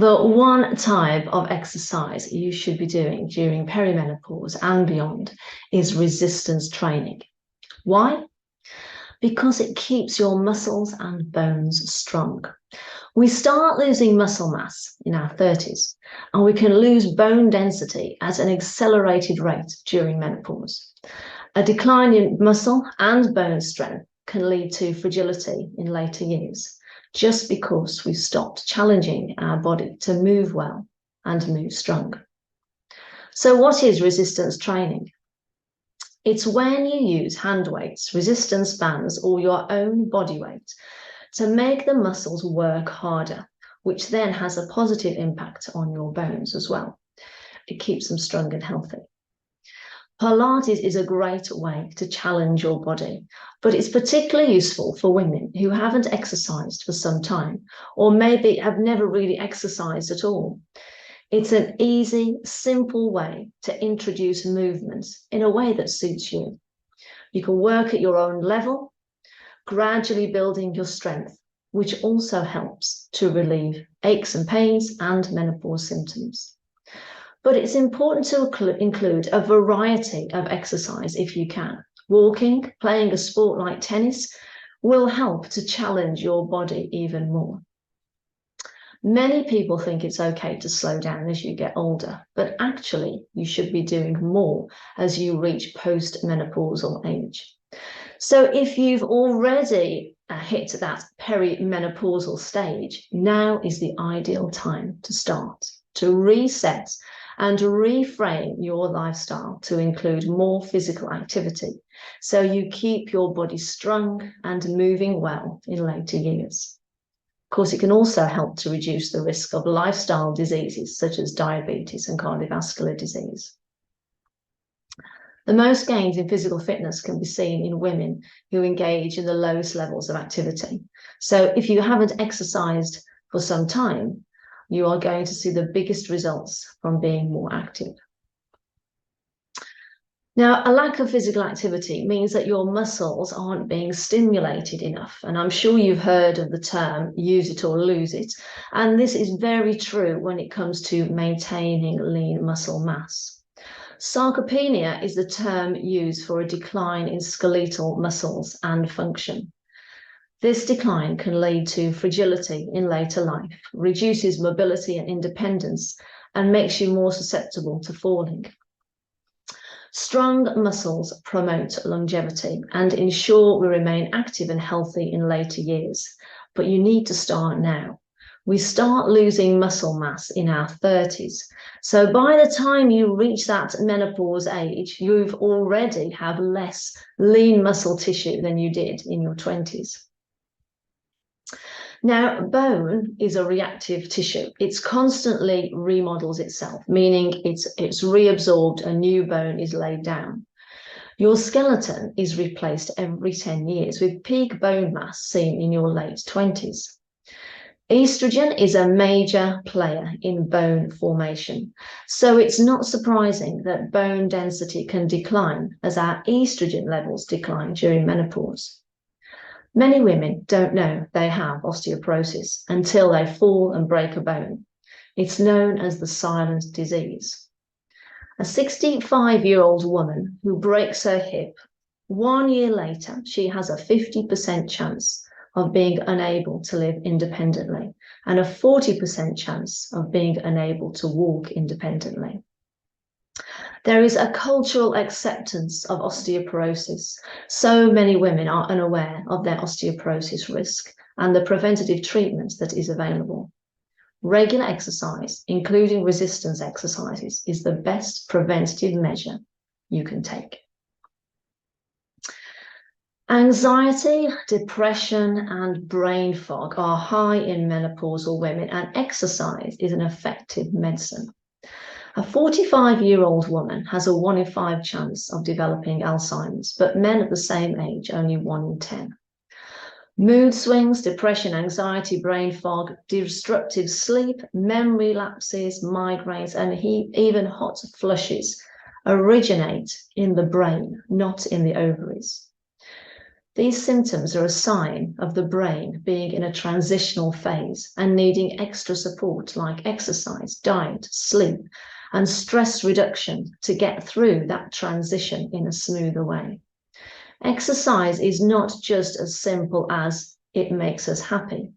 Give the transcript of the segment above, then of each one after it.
The one type of exercise you should be doing during perimenopause and beyond is resistance training. Why? Because it keeps your muscles and bones strong. We start losing muscle mass in our 30s, and we can lose bone density at an accelerated rate during menopause. A decline in muscle and bone strength can lead to fragility in later years, just because we've stopped challenging our body to move well and move strong. So what is resistance training? It's when you use hand weights, resistance bands, or your own body weight to make the muscles work harder, which then has a positive impact on your bones as well. It keeps them strong and healthy. Pilates is a great way to challenge your body, but it's particularly useful for women who haven't exercised for some time, or maybe have never really exercised at all. It's an easy, simple way to introduce movements in a way that suits you. You can work at your own level, gradually building your strength, which also helps to relieve aches and pains and menopause symptoms. But it's important to include a variety of exercise if you can. Walking, playing a sport like tennis will help to challenge your body even more. Many people think it's okay to slow down as you get older, but actually you should be doing more as you reach post-menopausal age. So if you've already hit that perimenopausal stage, now is the ideal time to start, to reset and reframe your lifestyle to include more physical activity, so you keep your body strong and moving well in later years. Of course, it can also help to reduce the risk of lifestyle diseases such as diabetes and cardiovascular disease. The most gains in physical fitness can be seen in women who engage in the lowest levels of activity. So if you haven't exercised for some time, you are going to see the biggest results from being more active. Now, a lack of physical activity means that your muscles aren't being stimulated enough. And I'm sure you've heard of the term use it or lose it. And this is very true when it comes to maintaining lean muscle mass. Sarcopenia is the term used for a decline in skeletal muscles and function. This decline can lead to fragility in later life, reduces mobility and independence, and makes you more susceptible to falling. Strong muscles promote longevity and ensure we remain active and healthy in later years, but you need to start now. We start losing muscle mass in our 30s. So by the time you reach that menopause age, you've already have less lean muscle tissue than you did in your 20s. Now, bone is a reactive tissue. It constantly remodels itself, meaning it's reabsorbed, a new bone is laid down. Your skeleton is replaced every 10 years, with peak bone mass seen in your late 20s. Estrogen is a major player in bone formation, so it's not surprising that bone density can decline as our estrogen levels decline during menopause. Many women don't know they have osteoporosis until they fall and break a bone. It's known as the silent disease. A 65-year-old woman who breaks her hip, 1 year later, she has a 50% chance of being unable to live independently and a 40% chance of being unable to walk independently. There is a cultural acceptance of osteoporosis. So many women are unaware of their osteoporosis risk and the preventative treatment that is available. Regular exercise, including resistance exercises, is the best preventative measure you can take. Anxiety, depression, and brain fog are high in menopausal women, and exercise is an effective medicine. A 45-year-old woman has a 1 in 5 chance of developing Alzheimer's, but men at the same age, only 1 in 10. Mood swings, depression, anxiety, brain fog, disruptive sleep, memory lapses, migraines, and even hot flushes originate in the brain, not in the ovaries. These symptoms are a sign of the brain being in a transitional phase and needing extra support like exercise, diet, sleep, and stress reduction to get through that transition in a smoother way. Exercise is not just as simple as it makes us happy.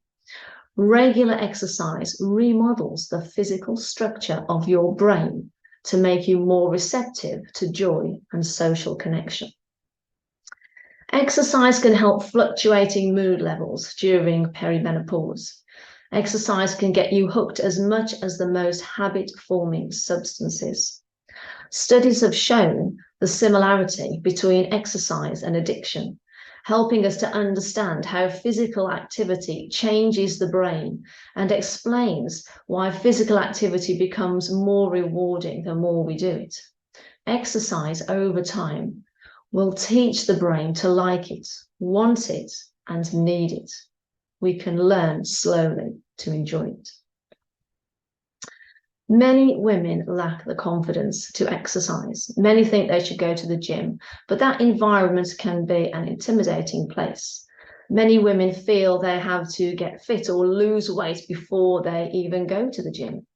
Regular exercise remodels the physical structure of your brain to make you more receptive to joy and social connection. Exercise can help fluctuating mood levels during perimenopause. Exercise can get you hooked as much as the most habit-forming substances. Studies have shown the similarity between exercise and addiction, helping us to understand how physical activity changes the brain and explains why physical activity becomes more rewarding the more we do it. Exercise over time will teach the brain to like it, want it, and need it. We can learn slowly to enjoy it. Many women lack the confidence to exercise. Many think they should go to the gym, but that environment can be an intimidating place. Many women feel they have to get fit or lose weight before they even go to the gym.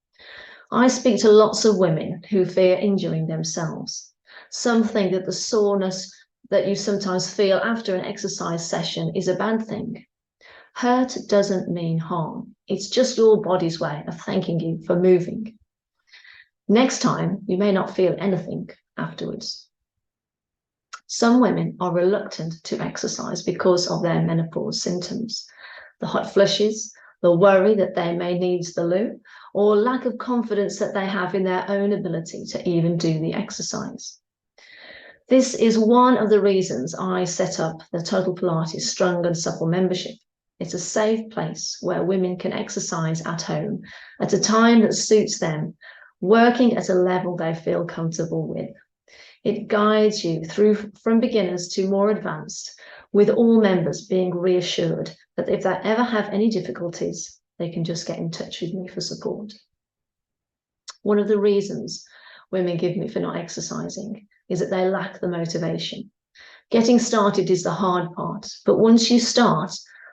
I speak to lots of women who fear injuring themselves. Some think that the soreness that you sometimes feel after an exercise session is a bad thing. Hurt doesn't mean harm. It's just your body's way of thanking you for moving. Next time, you may not feel anything afterwards. Some women are reluctant to exercise because of their menopause symptoms. The hot flushes, the worry that they may need the loo, or lack of confidence that they have in their own ability to even do the exercise. This is one of the reasons I set up the Total Pilates Strong and Supple membership. It's a safe place where women can exercise at home at a time that suits them, working at a level they feel comfortable with. It guides you through from beginners to more advanced, with all members being reassured that if they ever have any difficulties, they can just get in touch with me for support. One of the reasons women give me for not exercising is that they lack the motivation. Getting started is the hard part, but once you start,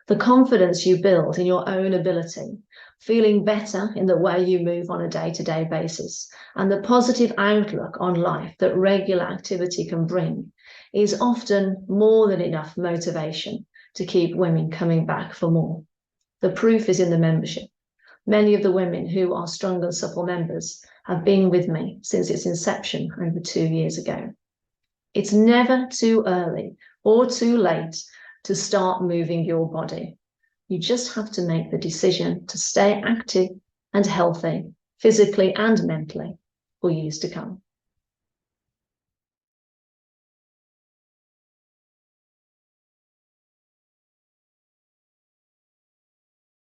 the confidence you build in your own ability, feeling better in the way you move on a day-to-day basis, and the positive outlook on life that regular activity can bring is often more than enough motivation to keep women coming back for more. The proof is in the membership. Many of the women who are Strong and Supple members have been with me since its inception over 2 years ago. It's never too early or too late to start moving your body. You just have to make the decision to stay active and healthy, physically and mentally, for years to come.